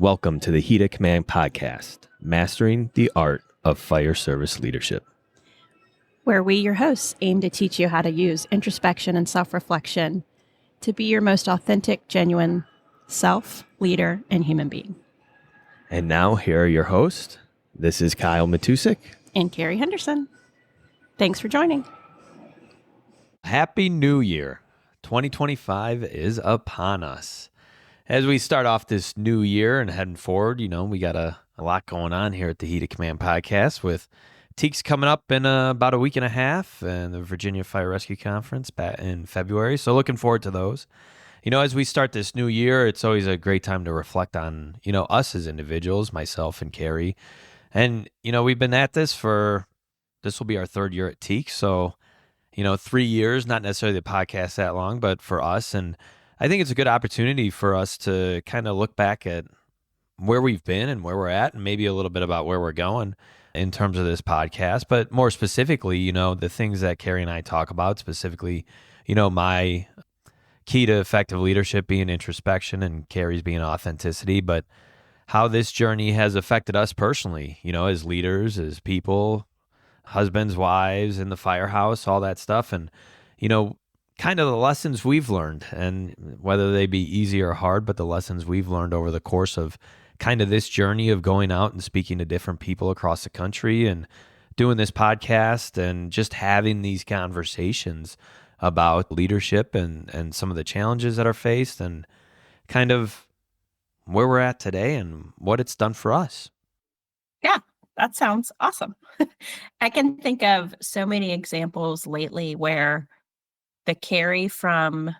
Welcome to the Heat of Command podcast, mastering the art of fire service leadership. Where we, your hosts, aim to teach you how to use introspection and self-reflection to be your most authentic, genuine self, leader, and human being. And now, here are your hosts. This is Kyle Matusik. And Carrie Henderson. Thanks for joining. Happy New Year. 2025 is upon us. As we start off this new year and heading forward, we got a lot going on here at the Heat of Command podcast with TEACS coming up in about a week and a half and the Virginia Fire Rescue Conference back in February. So looking forward to those. As we start this new year, it's always a great time to reflect on, us as individuals, myself and Carrie. And, we've been at this will be our third year at TEACS. So, 3 years, not necessarily the podcast that long, but for us. And I think it's a good opportunity for us to kind of look back at where we've been and where we're at, and maybe a little bit about where we're going in terms of this podcast. But more specifically, the things that Carrie and I talk about, specifically, my key to effective leadership being introspection and Carrie's being authenticity, but how this journey has affected us personally, as leaders, as people, husbands, wives, in the firehouse, all that stuff. And, kind of the lessons we've learned, and whether they be easy or hard, but the lessons we've learned over the course of kind of this journey of going out and speaking to different people across the country and doing this podcast and just having these conversations about leadership and some of the challenges that are faced and kind of where we're at today and what it's done for us. Yeah, that sounds awesome. I can think of so many examples lately where the Carrie from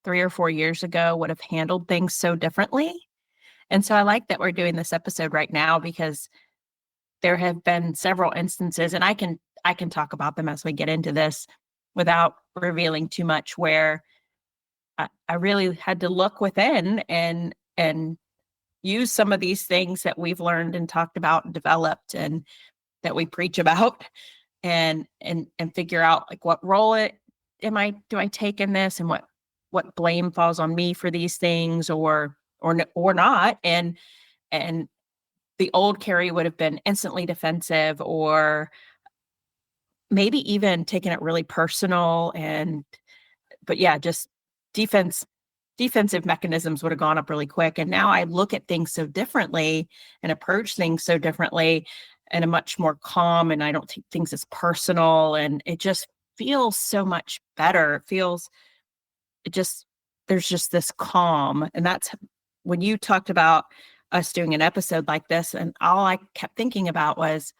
3 or 4 years ago would have handled things so differently. And so I like that we're doing this episode right now because there have been several instances, and I can talk about them as we get into this without revealing too much, where I really had to look within and use some of these things that we've learned and talked about and developed and that we preach about and figure out like what role do I take in this, and what blame falls on me for these things or not. And the old Carrie would have been instantly defensive or maybe even taking it really personal. But yeah, just defensive mechanisms would have gone up really quick. And now I look at things so differently and approach things so differently and a much more calm, and I don't take things as personal, and it just feels so much better. There's just this calm. And that's when you talked about us doing an episode like this, and all I kept thinking about was,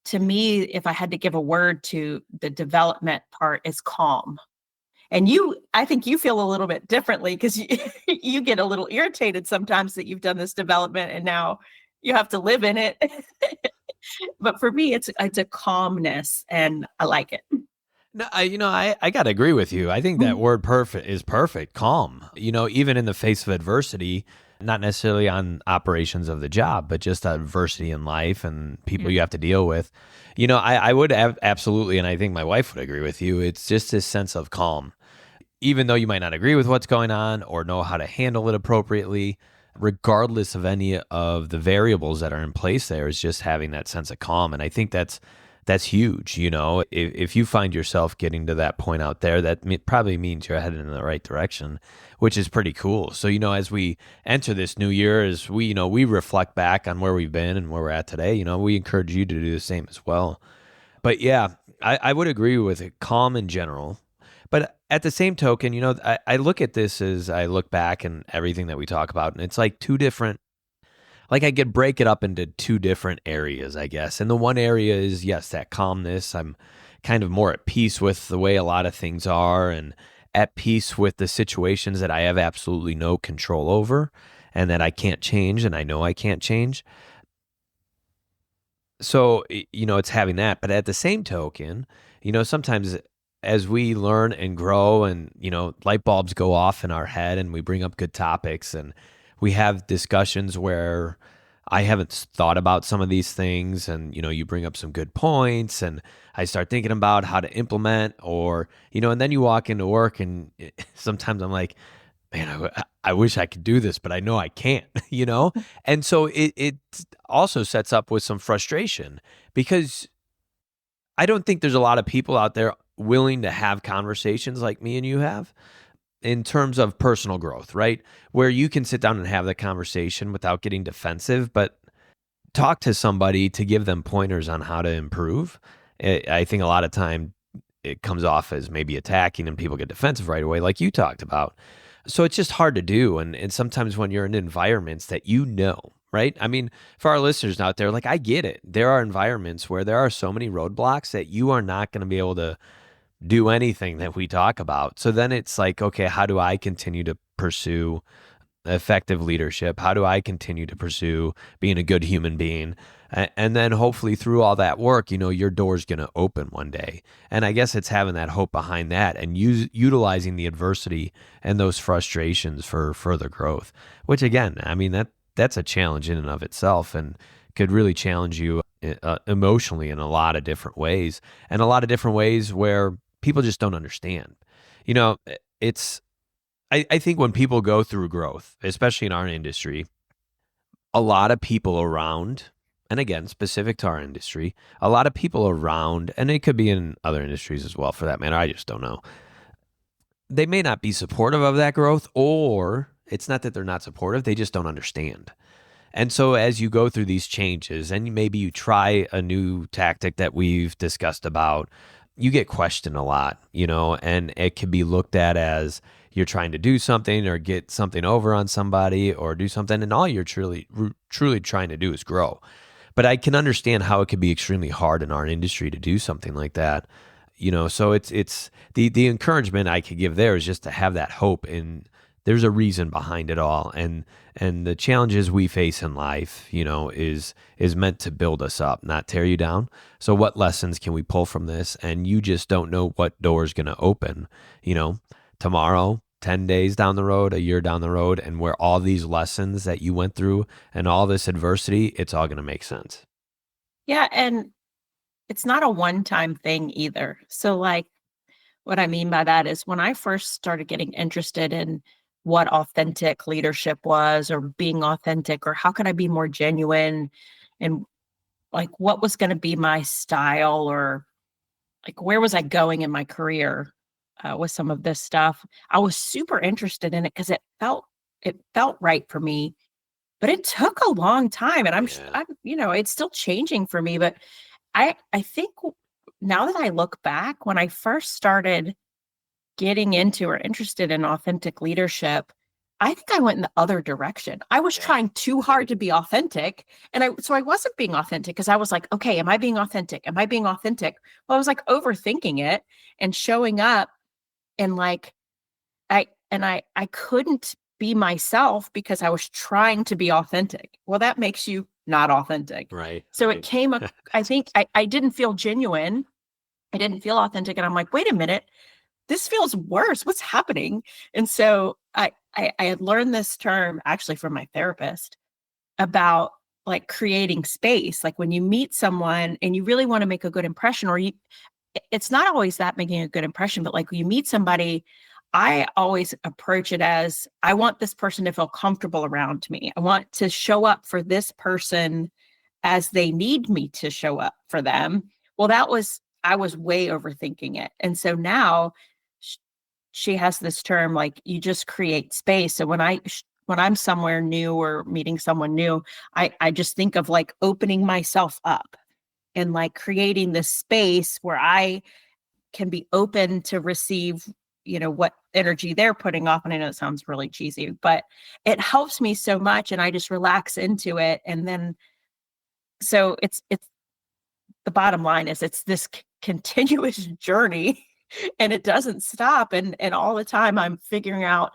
to me, if I had to give a word to the development part, is calm. And I think you feel a little bit differently because you get a little irritated sometimes that you've done this development and now you have to live in it. But for me, it's a calmness, and I like it. No, I got to agree with you. I think that word is perfect, calm. Even in the face of adversity, not necessarily on operations of the job, but just adversity in life and people you have to deal with. I would absolutely, and I think my wife would agree with you, it's just this sense of calm. Even though you might not agree with what's going on or know how to handle it appropriately, regardless of any of the variables that are in place, there is just having that sense of calm. And I think that's huge. If you find yourself getting to that point out there, that probably means you're headed in the right direction, which is pretty cool. So, as we enter this new year, as we reflect back on where we've been and where we're at today, we encourage you to do the same as well. But yeah, I would agree with it, calm in general. But at the same token, I look at this as I look back and everything that we talk about, and it's like two different, like I could break it up into two different areas, I guess. And the one area is, yes, that calmness. I'm kind of more at peace with the way a lot of things are and at peace with the situations that I have absolutely no control over and that I can't change, and I know I can't change. So, it's having that. But at the same token, sometimes as we learn and grow and, light bulbs go off in our head and we bring up good topics and we have discussions where I haven't thought about some of these things and, you bring up some good points and I start thinking about how to implement or, and then you walk into work and sometimes I'm like, man, I wish I could do this, but I know I can't, you know? And so it also sets up with some frustration because I don't think there's a lot of people out there willing to have conversations like me and you have in terms of personal growth, right? Where you can sit down and have that conversation without getting defensive, but talk to somebody to give them pointers on how to improve. I think a lot of time it comes off as maybe attacking and people get defensive right away, like you talked about. So it's just hard to do. And sometimes when you're in environments that you know, right? I mean, for our listeners out there, like I get it. There are environments where there are so many roadblocks that you are not going to be able to do anything that we talk about. So then it's like, okay, how do I continue to pursue effective leadership? How do I continue to pursue being a good human being? And then hopefully through all that work, your door's going to open one day. And I guess it's having that hope behind that and utilizing the adversity and those frustrations for further growth, which again, I mean, that's a challenge in and of itself and could really challenge you emotionally in a lot of different ways and a lot of different ways where people just don't understand. You know, it's, I think when people go through growth, especially in our industry, a lot of people around, and again, specific to our industry, a lot of people around, and it could be in other industries as well for that matter, I just don't know. They may not be supportive of that growth, or it's not that they're not supportive, they just don't understand. And so as you go through these changes and maybe you try a new tactic that we've discussed about, you get questioned a lot, and it can be looked at as you're trying to do something or get something over on somebody or do something. And all you're truly trying to do is grow. But I can understand how it could be extremely hard in our industry to do something like that. So it's the encouragement I could give there is just to have that hope and there's a reason behind it all. And the challenges we face in life, is meant to build us up, not tear you down. So what lessons can we pull from this? And you just don't know what door is going to open, tomorrow, 10 days down the road, a year down the road, and where all these lessons that you went through and all this adversity, it's all going to make sense. Yeah, and it's not a one-time thing either. So, like, what I mean by that is when I first started getting interested in what authentic leadership was or being authentic or how could I be more genuine and like what was going to be my style or like where was I going in my career with some of this stuff, I was super interested in it because it felt right for me. But it took a long time, and Yeah. I'm it's still changing for me. But I think now that I look back, when I first started getting into or interested in authentic leadership, I think I went in the other direction. I was Yeah. trying too hard to be authentic. And I wasn't being authentic because I was like, okay, am I being authentic? Am I being authentic? Well, I was like overthinking it and showing up and like I couldn't be myself because I was trying to be authentic. Well, that makes you not authentic. Right. So it came up, I think I didn't feel genuine. I didn't feel authentic. And I'm like, wait a minute, this feels worse. What's happening? And so I had learned this term actually from my therapist about like creating space. Like when you meet someone and you really want to make a good impression, or it's not always that making a good impression, but like you meet somebody, I always approach it as I want this person to feel comfortable around me. I want to show up for this person as they need me to show up for them. Well, I was way overthinking it. And so now she has this term like you just create space. So when I'm somewhere new or meeting someone new, I just think of like opening myself up and like creating this space where I can be open to receive, what energy they're putting off. And I know it sounds really cheesy, but it helps me so much. And I just relax into it. And then, so it's the bottom line is it's this continuous journey and it doesn't stop. And all the time I'm figuring out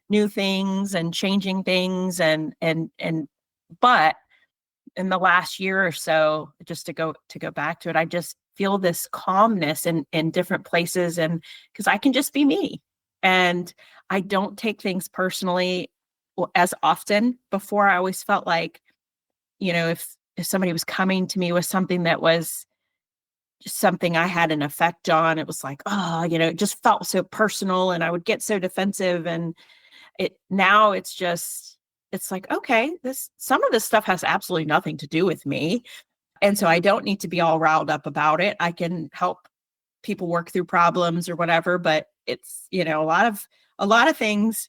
new things and changing things but in the last year or so, just to go back to it, I just feel this calmness in different places and because I can just be me. And I don't take things personally as often. Before I always felt like, if somebody was coming to me with something that was just something I had an effect on, it was like, oh, it just felt so personal and I would get so defensive. It now it's just it's like, okay, this some of this stuff has absolutely nothing to do with me. And so I don't need to be all riled up about it. I can help people work through problems or whatever, but it's, a lot of things.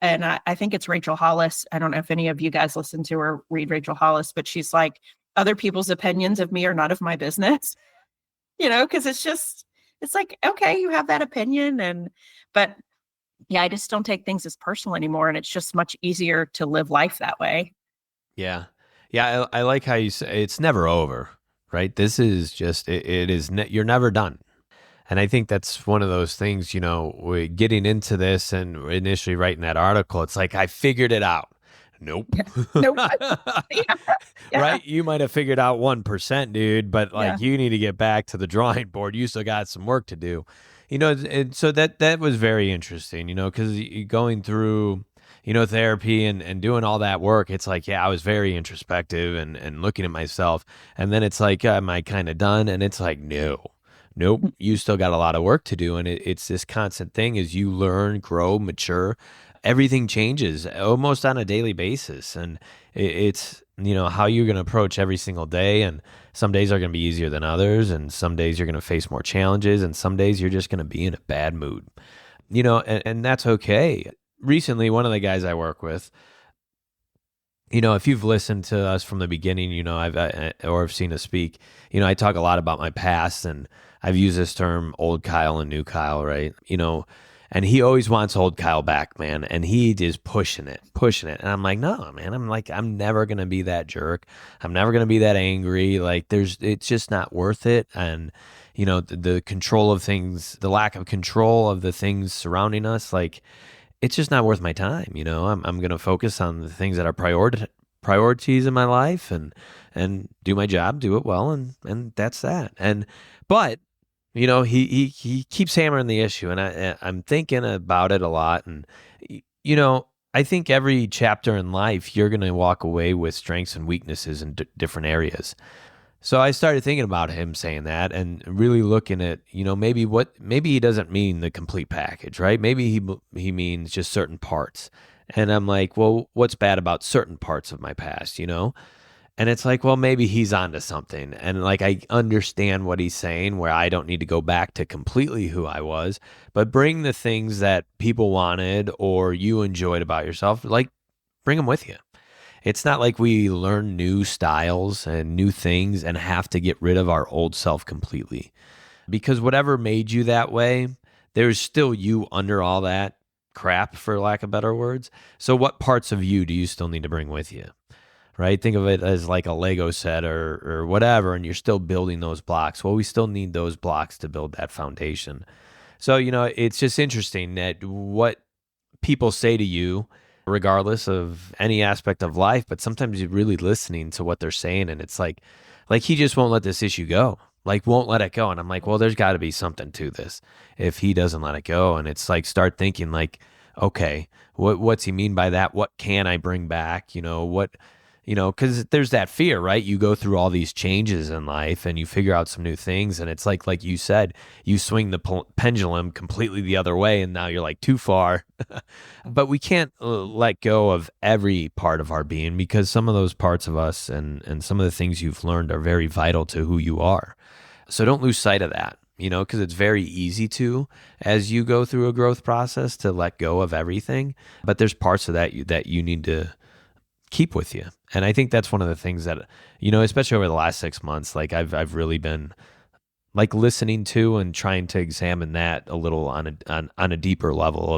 And I think it's Rachel Hollis. I don't know if any of you guys listen to or read Rachel Hollis, but she's like, other people's opinions of me are none of my business, because it's like, okay, you have that opinion. But yeah, I just don't take things as personal anymore. And it's just much easier to live life that way. Yeah. Yeah. I like how you say it's never over, right? This is just, you're never done. And I think that's one of those things, getting into this and initially writing that article, it's like, I figured it out. Nope. Yeah. No, yeah, yeah, Right? You might have figured out 1%, dude, but yeah. like you need to get back to the drawing board. You still got some work to do. And so that was very interesting, because going through, therapy and doing all that work, it's like, yeah, I was very introspective and looking at myself. And then it's like, am I kind of done? And it's like, no. Nope, you still got a lot of work to do. And it's this constant thing as you learn, grow, mature, everything changes almost on a daily basis. And it's, how you're going to approach every single day. And some days are going to be easier than others. And some days you're going to face more challenges. And some days you're just going to be in a bad mood, and that's okay. Recently, one of the guys I work with, if you've listened to us from the beginning, or have seen us speak, I talk a lot about my past, and I've used this term, old Kyle and new Kyle, right? And he always wants old Kyle back, man. And he is pushing it. And I'm like, no, man, I'm never going to be that jerk. I'm never going to be that angry. Like it's just not worth it. And, the control of things, the lack of control of the things surrounding us, like, it's just not worth my time. I'm going to focus on the things that are priorities in my life and do my job, do it well. And that's that. But he keeps hammering the issue, and I'm thinking about it a lot. And, I think every chapter in life, you're going to walk away with strengths and weaknesses in different areas. So I started thinking about him saying that and really looking at, maybe he doesn't mean the complete package, right? Maybe he means just certain parts. And I'm like, well, what's bad about certain parts of my past, And it's like, well, maybe he's onto something. And like, I understand what he's saying, where I don't need to go back to completely who I was, but bring the things that people wanted or you enjoyed about yourself, like bring them with you. It's not like we learn new styles and new things and have to get rid of our old self completely. Because whatever made you that way, there's still you under all that crap, for lack of better words. So what parts of you do you still need to bring with you? Right? Think of it as like a Lego set or whatever, and you're still building those blocks. Well, we still need those blocks to build that foundation. So, it's just interesting that what people say to you, regardless of any aspect of life, but sometimes you're really listening to what they're saying, and it's like he just won't let this issue go, like won't let it go. And I'm like, well, there's got to be something to this if he doesn't let it go. And it's like, start thinking like, okay, what's he mean by that? What can I bring back? Because there's that fear, right? You go through all these changes in life and you figure out some new things. And it's like you said, you swing the pendulum completely the other way. And now you're like too far. But we can't let go of every part of our being, because some of those parts of us and some of the things you've learned are very vital to who you are. So don't lose sight of that, because it's very easy to, as you go through a growth process, to let go of everything. But there's parts of that you need to keep with you. And I think that's one of the things that, especially over the last 6 months, like I've really been like listening to and trying to examine that a little on a deeper level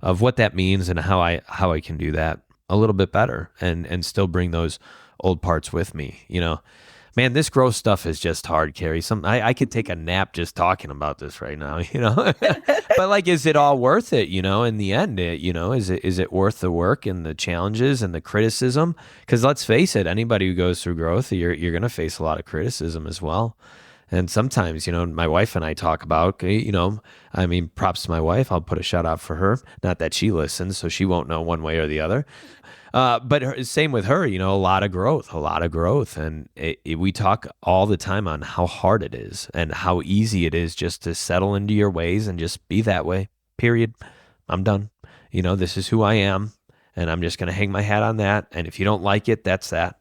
of what that means and how I can do that a little bit better and still bring those old parts with me. Man, this growth stuff is just hard, Carrie. I could take a nap just talking about this right now, But like, is it all worth it? In the end, is it worth the work and the challenges and the criticism? Because let's face it, anybody who goes through growth, you're going to face a lot of criticism as well. And sometimes, my wife and I talk about, props to my wife. I'll put a shout out for her. Not that she listens, so she won't know one way or the other. But same with her, a lot of growth. And we talk all the time on how hard it is and how easy it is just to settle into your ways and just be that way, period. I'm done. This is who I am, and I'm just going to hang my hat on that. And if you don't like it, that's that.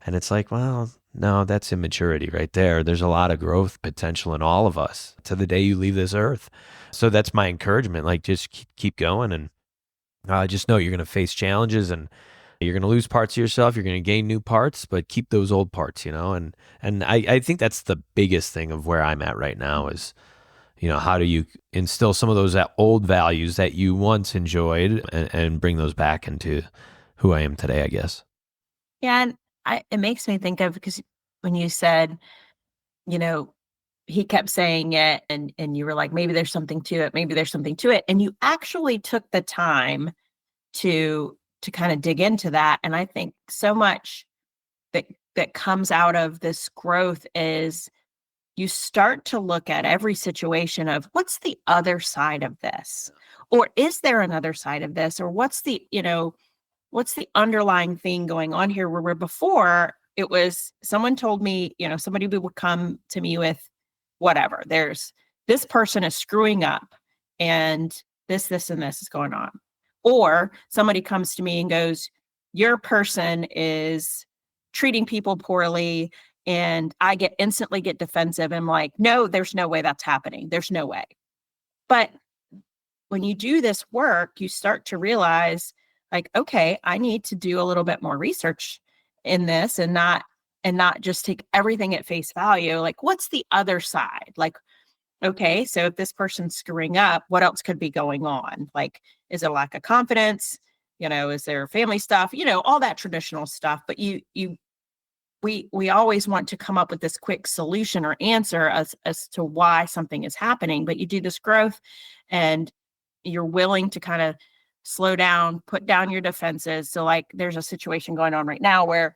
And it's like, well, no, that's immaturity right there. There's a lot of growth potential in all of us to the day you leave this earth. So that's my encouragement. Like, just keep going, and just know you're going to face challenges, and you're going to lose parts of yourself. You're going to gain new parts, but keep those old parts, and I think that's the biggest thing of where I'm at right now is, how do you instill some of those old values that you once enjoyed, and bring those back into who I am today, I guess. Yeah, and it makes me think of, because when you said, you know, he kept saying it, and you were like, maybe there's something to it, maybe there's something to it, and you actually took the time to kind of dig into that. And I think so much that comes out of this growth is you start to look at every situation of what's the other side of this, or is there another side of this, or what's the underlying thing going on here, where before it was someone told me, somebody would come to me with whatever, there's this person is screwing up, and this and this is going on. Or somebody comes to me and goes, your person is treating people poorly, and I instantly get defensive. I'm like, no, there's no way that's happening. There's no way. But when you do this work, you start to realize, like, okay, I need to do a little bit more research in this, and not just take everything at face value. Like, what's the other side? Like, okay, so if this person's screwing up, what else could be going on? Like, is it a lack of confidence? Is there family stuff? All that traditional stuff. But we always want to come up with this quick solution or answer as to why something is happening. But you do this growth, and you're willing to kind of slow down, put down your defenses. So, like, there's a situation going on right now where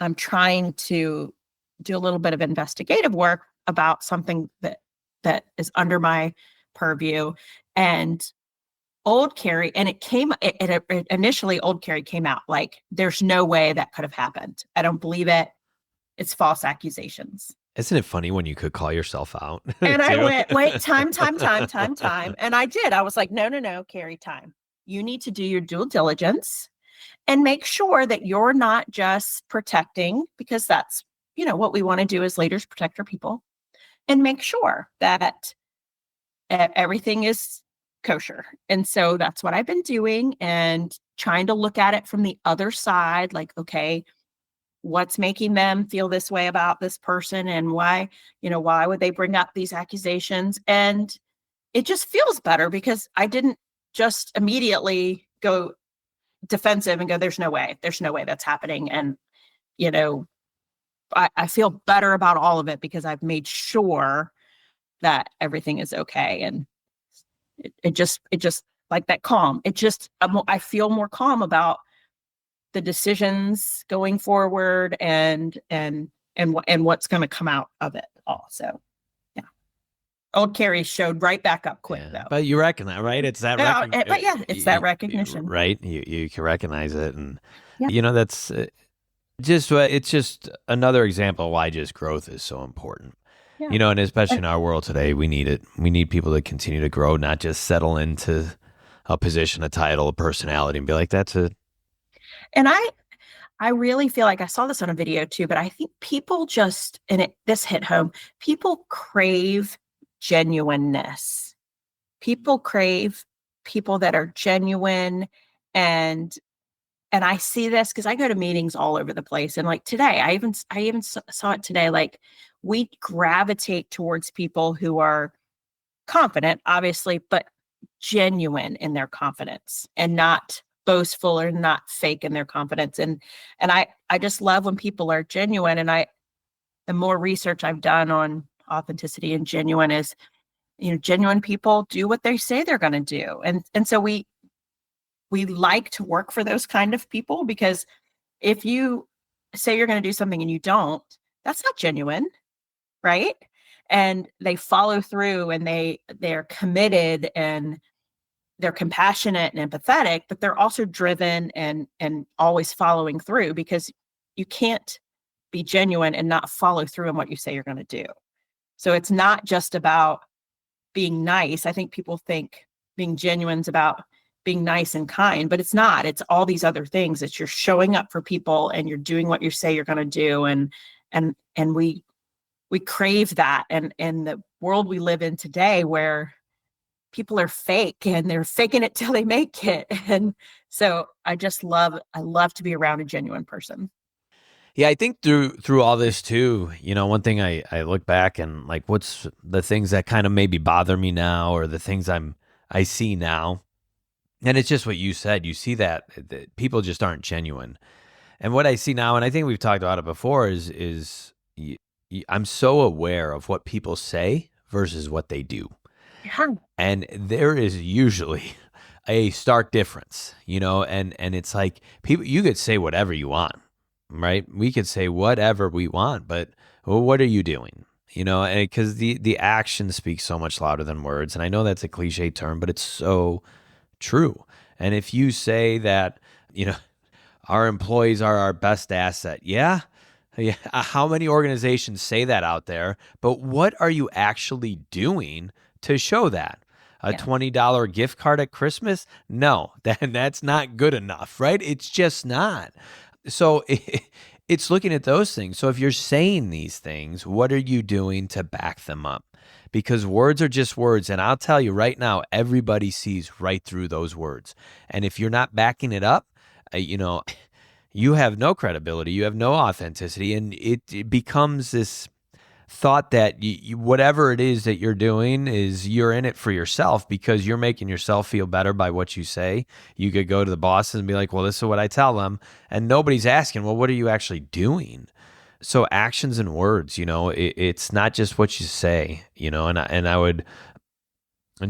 I'm trying to do a little bit of investigative work about something that is under my purview. And old Carrie, and initially old Carrie came out like, there's no way that could have happened. I don't believe it. It's false accusations. Isn't it funny when you could call yourself out? And I too? went, wait, time. And I did. I was like, no, Carrie, time. You need to do your due diligence and make sure that you're not just protecting, because that's, what we want to do as leaders, protect our people, and make sure that everything is kosher. And so that's what I've been doing, and trying to look at it from the other side. Like, okay, what's making them feel this way about this person, and why would they bring up these accusations? And it just feels better, because I didn't just immediately go defensive and go, there's no way that's happening. And, I feel better about all of it, because I've made sure that everything is okay. And it just like that calm. I feel more calm about the decisions going forward, and what's going to come out of it all. So, yeah, old Carrie showed right back up quick, though. But you reckon that, right? It's that. But yeah, it's that recognition, right? You can recognize it, and yeah. that's it's just another example of why just growth is so important. Yeah. And especially in our world today, we need it. We need people to continue to grow, not just settle into a position, a title, a personality, and be like, that's it. And I really feel like I saw this on a video too, but I think people just, this hit home, people crave genuineness. People crave people that are genuine. And I see this because I go to meetings all over the place. And like today, I even saw it today. Like, we gravitate towards people who are confident, obviously, but genuine in their confidence, and not boastful or not fake in their confidence. And I just love when people are genuine. And the more research I've done on authenticity and genuine is, genuine people do what they say they're going to do. And so we like to work for those kind of people, because if you say you're going to do something and you don't, that's not genuine, right? And they follow through, and they're committed, and they're compassionate and empathetic, but they're also driven and always following through, because you can't be genuine and not follow through on what you say you're going to do. So it's not just about being nice. I think people think being genuine is about being nice and kind, but it's not. It's all these other things. It's you're showing up for people and you're doing what you say you're going to do. And we crave that. And the world we live in today where people are fake and they're faking it till they make it. And so I love to be around a genuine person. Yeah, I think through all this too, one thing I look back and like what's the things that kind of maybe bother me now or the things I see now. And it's just what you said. You see that people just aren't genuine. And what I see now, and I think we've talked about it before, I'm so aware of what people say versus what they do. Yeah. And there is usually a stark difference, and it's like people, you could say whatever you want, right? We could say whatever we want, but well, what are you doing? Because the action speaks so much louder than words. And I know that's a cliche term, but it's so true. And if you say that, our employees are our best asset, yeah. Yeah, how many organizations say that out there? But what are you actually doing to show that? A Yeah. $20 gift card at Christmas? No, that's not good enough, right? It's just not. So it's looking at those things. So if you're saying these things, what are you doing to back them up? Because words are just words. And I'll tell you right now, everybody sees right through those words. And if you're not backing it up, you have no credibility, you have no authenticity, and it becomes this thought that whatever it is that you're doing is you're in it for yourself because you're making yourself feel better by what you say. You could go to the bosses and be like, well, this is what I tell them. And nobody's asking, well, what are you actually doing? So actions and words, it's not just what you say, and I would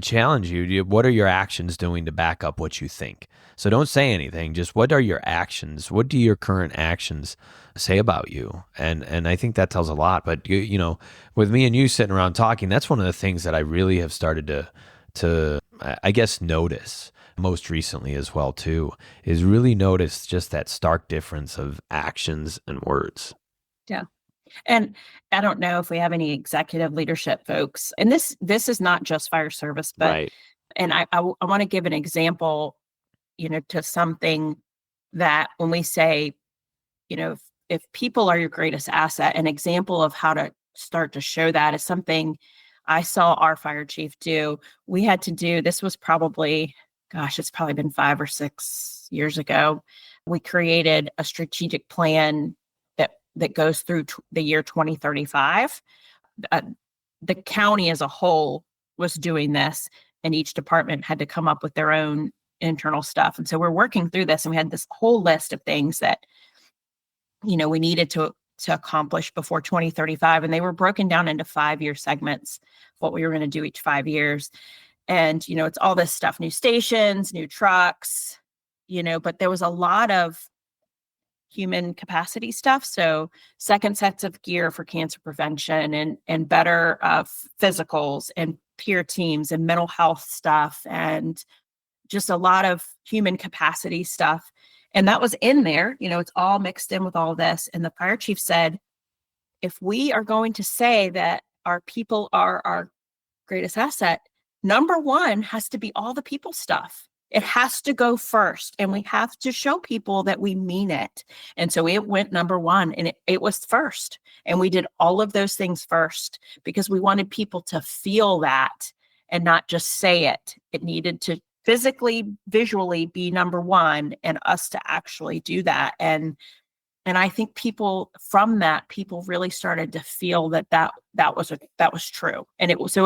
challenge you. What are your actions doing to back up what you think? So don't say anything. Just what are your actions? What do your current actions say about you? And I think that tells a lot. But with me and you sitting around talking, that's one of the things that I really have started to I guess notice most recently as well too, is really notice just that stark difference of actions and words. Yeah. And I don't know if we have any executive leadership folks. And this is not just fire service, but Right. and I want to give an example, to something that when we say, if people are your greatest asset, an example of how to start to show that is something I saw our fire chief do. We had to do, this was probably, gosh, it's probably been 5 or 6 years ago. We created a strategic plan that goes through the year 2035. The county as a whole was doing this, and each department had to come up with their own internal stuff. And so we're working through this, and we had this whole list of things that, we needed to accomplish before 2035. And they were broken down into 5-year segments, what we were going to do each 5 years. And, it's all this stuff, new stations, new trucks, but there was a lot of human capacity stuff. So second sets of gear for cancer prevention and better physicals and peer teams and mental health stuff and just a lot of human capacity stuff. And that was in there, it's all mixed in with all this. And the fire chief said, if we are going to say that our people are our greatest asset, number one has to be all the people stuff. It has to go first, and we have to show people that we mean it. And so it went number one, and it was first. And we did all of those things first because we wanted people to feel that and not just say it. It needed to physically, visually be number one, and us to actually do that. And I think people really started to feel that was true. And it was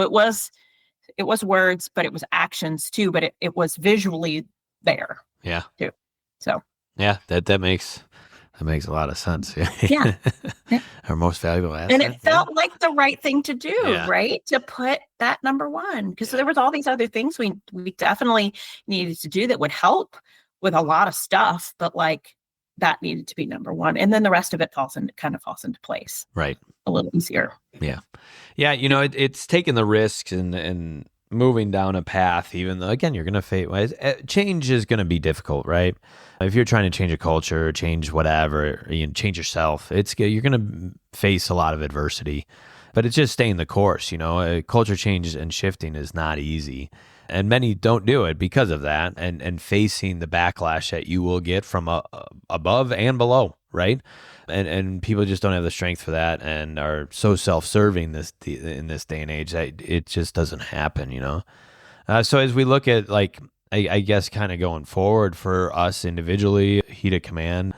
words, but it was actions too, but it was visually there. Yeah. Too. So yeah, that makes a lot of sense. Yeah. Our most valuable asset. And it felt like the right thing to do, Yeah. right? To put that number one, because there was all these other things we definitely needed to do that would help with a lot of stuff, but like that needed to be number one. And then the rest of it falls into place. Right. A little easier. Yeah. Yeah. It's taking the risks and moving down a path, even though, again, you're going to face change is going to be difficult, right? If you're trying to change a culture, change whatever, change yourself, you're going to face a lot of adversity, but it's just staying the course. Culture change and shifting is not easy. And many don't do it because of that, and facing the backlash that you will get from above and below, right? And people just don't have the strength for that, and are so self-serving in this day and age that it just doesn't happen. So as we look at, like, I guess kind of going forward for us individually, heat of command,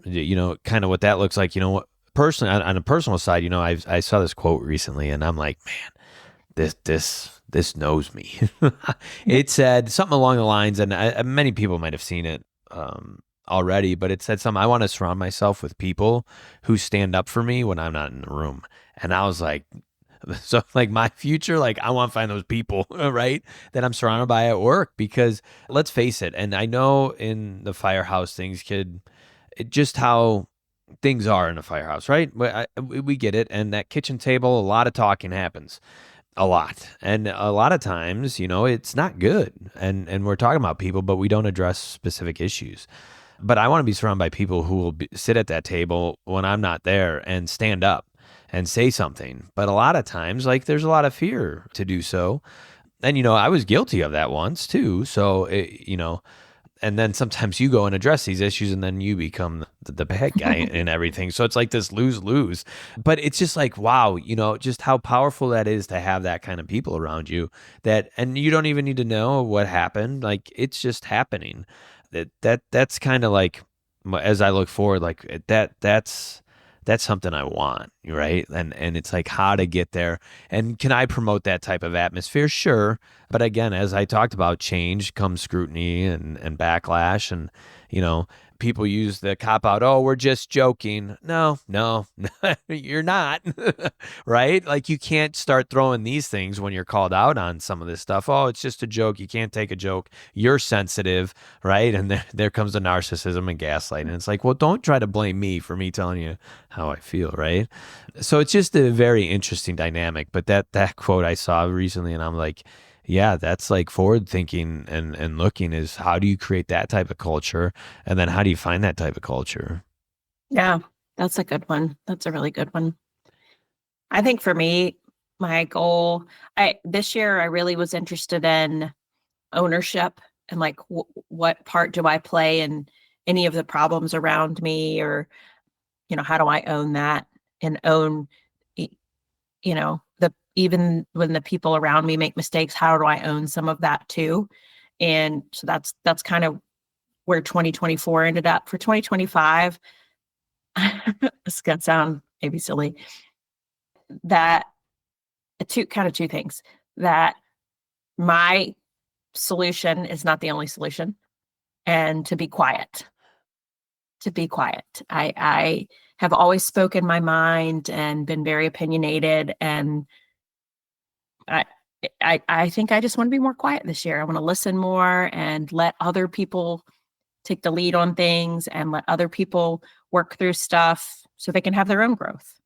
kind of what that looks like. What personally, on a personal side, I saw this quote recently, and I'm like, man, this knows me. It said something along the lines, and many people might have seen it already, but it said something: I want to surround myself with people who stand up for me when I'm not in the room. And I was like, so like my future, like I want to find those people, right, that I'm surrounded by at work, because let's face it, and I know in the firehouse things just how things are in a firehouse, right? We get it. And that kitchen table, a lot of talking happens. A lot. And a lot of times, it's not good. And we're talking about people, but we don't address specific issues. But I want to be surrounded by people who will sit at that table when I'm not there and stand up and say something. But a lot of times, like, there's a lot of fear to do so. And, I was guilty of that once too. So, and then sometimes you go and address these issues, and then you become the bad guy and everything. So it's like this lose-lose. But it's just like, wow, just how powerful that is to have that kind of people around you, and you don't even need to know what happened. Like, it's just happening. That's kind of like, as I look forward, like that's something I want, right? And it's like, how to get there. And can I promote that type of atmosphere? Sure. But again, as I talked about, change comes scrutiny and backlash. And, people use the cop out, oh, we're just joking. No, you're not, right? Like, you can't start throwing these things when you're called out on some of this stuff. Oh, it's just a joke. You can't take a joke. You're sensitive, right? And there comes the narcissism and gaslighting. And it's like, well, don't try to blame me for me telling you how I feel, right? So it's just a very interesting dynamic. But that quote I saw recently, and I'm like, yeah, that's like forward thinking and looking, is how do you create that type of culture? And then how do you find that type of culture? Yeah, that's a good one. That's a really good one. I think for me, my goal, this year I really was interested in ownership, and like what part do I play in any of the problems around me, or how do I own that, and own y- the even when the people around me make mistakes, how do I own some of that too? And so that's kind of where 2024 ended up. For 2025, this gonna sound maybe silly, that two things: that my solution is not the only solution, and to be quiet. I have always spoken my mind and been very opinionated, and I I think I just want to be more quiet this year. I want to listen more and let other people take the lead on things, and let other people work through stuff so they can have their own growth.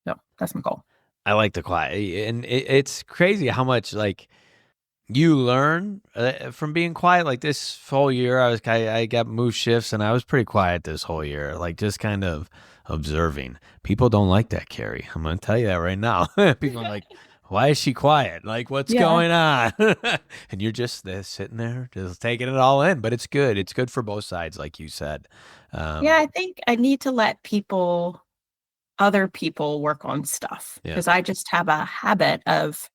So that's my goal. I like the quiet. And it's crazy how much, like, you learn from being quiet. Like, this whole year, I got move shifts, and I was pretty quiet this whole year, like, just kind of observing. People don't like that, Carrie. I'm going to tell you that right now. People are like, why is she quiet? Like, what's Yeah. going on? And you're just there, sitting there, just taking it all in. But it's good. It's good for both sides, like you said. Yeah, I think I need to let other people work on stuff, Yeah. because I just have a habit of,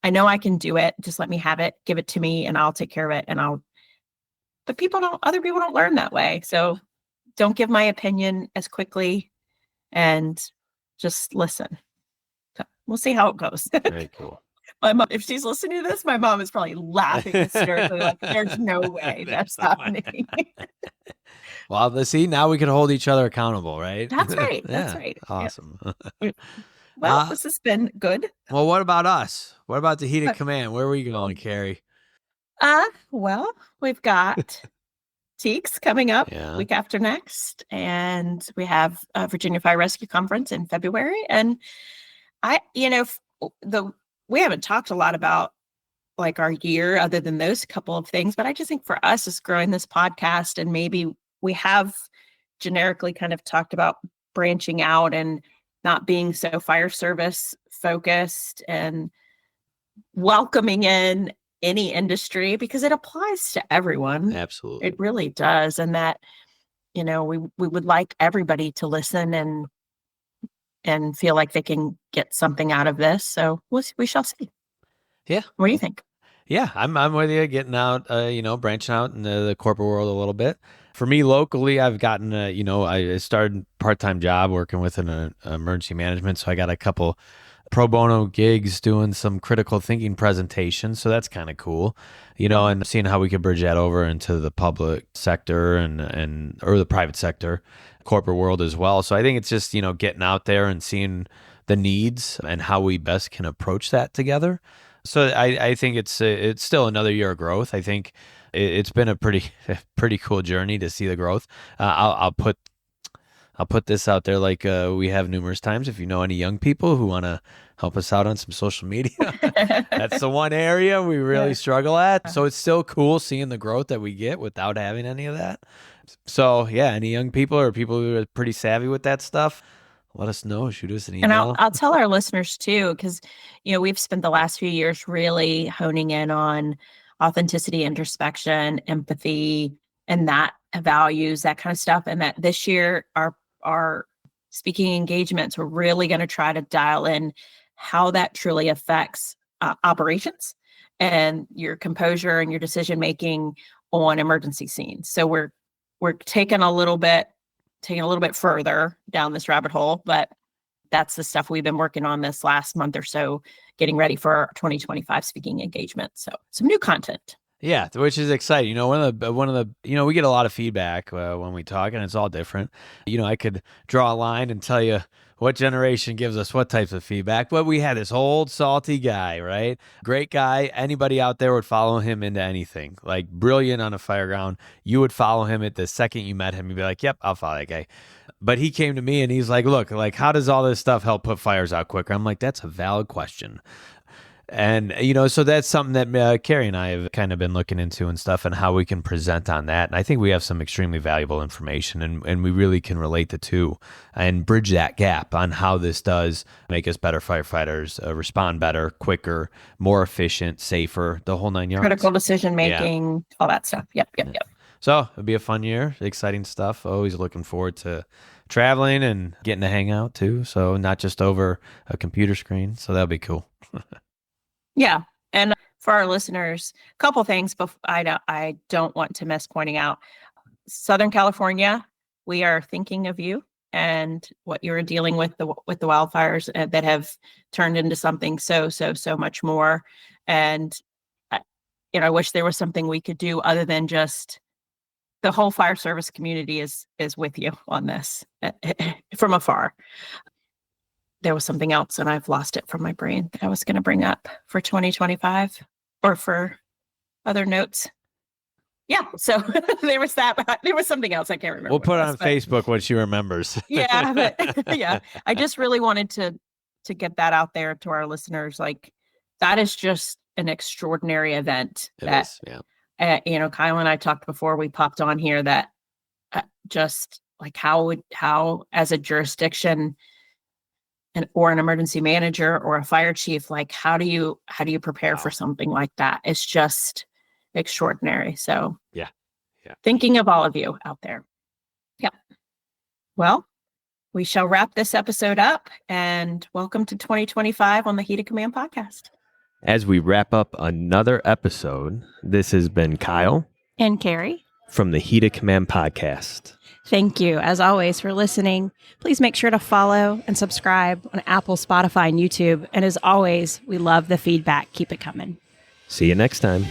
I know I can do it. Just let me have it, give it to me, and I'll take care of it. But other people don't learn that way. So don't give my opinion as quickly, and just listen. So we'll see how it goes. Very cool. My mom, if she's listening to this, my mom is probably laughing hysterically, like, there's no way that's happening. Well, let's see. Now we can hold each other accountable, right? That's right. That's Yeah. right. Yeah. Awesome. Well, this has been good. Well, what about us? What about the heat of Uh, command? Where are we going, Carrie? well, we've got Teaks coming up Yeah. week after next, and we have a Virginia Fire Rescue Conference in February. And I, the we haven't talked a lot about like our year other than those couple of things, but I just think for us is growing this podcast, and maybe we have generically kind of talked about branching out and not being so fire service focused, and welcoming in any industry because it applies to everyone. Absolutely. It really does. And that, we would like everybody to listen and feel like they can get something out of this. So we shall see. Yeah. What do you think? Yeah, I'm with you. Getting out, branching out in the corporate world a little bit. For me, locally, I've gotten, I started part-time job working with an emergency management, so I got a couple pro bono gigs doing some critical thinking presentations. So that's kind of cool, and seeing how we could bridge that over into the public sector and or the private sector, corporate world as well. So I think it's just getting out there and seeing the needs and how we best can approach that together. So I think it's still another year of growth. I think it's been a pretty cool journey to see the growth. I'll put this out there like we have numerous times. If you know any young people who want to help us out on some social media, that's the one area we really struggle at. So it's still cool seeing the growth that we get without having any of that. So yeah, any young people or people who are pretty savvy with that stuff, let us know. Shoot us an And email. I'll tell our listeners too, because we've spent the last few years really honing in on authenticity, introspection, empathy, and that values, that kind of stuff. And that this year, our speaking engagements, we're really going to try to dial in how that truly affects operations and your composure and your decision making on emergency scenes. So we're taking a little bit further down this rabbit hole, but that's the stuff we've been working on this last month or so, getting ready for our 2025 speaking engagement. So some new content. Yeah, which is exciting. One of the we get a lot of feedback when we talk, and it's all different. I could draw a line and tell you what generation gives us what types of feedback, but we had this old salty guy, right? Great guy. Anybody out there would follow him into anything. Like brilliant on a fireground. You would follow him at the second you met him. You'd be like, "Yep, I'll follow that guy." But he came to me and he's like, "Look, like, how does all this stuff help put fires out quicker?" I'm like, "That's a valid question." And, so that's something that Carrie and I have kind of been looking into and stuff, and how we can present on that. And I think we have some extremely valuable information, and we really can relate the two and bridge that gap on how this does make us better firefighters, respond better, quicker, more efficient, safer, the whole 9 yards. Critical decision making, all that stuff. Yep. So it'll be a fun year, exciting stuff. Always looking forward to traveling and getting to hang out too. So not just over a computer screen. So that'll be cool. Yeah. And for our listeners, a couple things I don't want to miss pointing out. Southern California, we are thinking of you and what you're dealing with the wildfires that have turned into something so much more. And I wish there was something we could do other than just the whole fire service community is with you on this from afar. There was something else and I've lost it from my brain that I was going to bring up for 2025 or for other notes. Yeah. So there was that. There was something else. I can't remember. We'll put it on Facebook when she remembers. Yeah. But yeah, I just really wanted to get that out there to our listeners. Like, that is just an extraordinary event. It is, yeah. Kyle and I talked before we popped on here that just like how as a jurisdiction or an emergency manager or a fire chief, like how do you prepare for something like that? It's just extraordinary. So yeah. Thinking of all of you out there. Yeah. Well, we shall wrap this episode up, and welcome to 2025 on the Heat of Command podcast. As we wrap up another episode, this has been Kyle and Carrie from the Heat of Command podcast. Thank you, as always, for listening. Please make sure to follow and subscribe on Apple, Spotify, and YouTube. And as always, we love the feedback. Keep it coming. See you next time.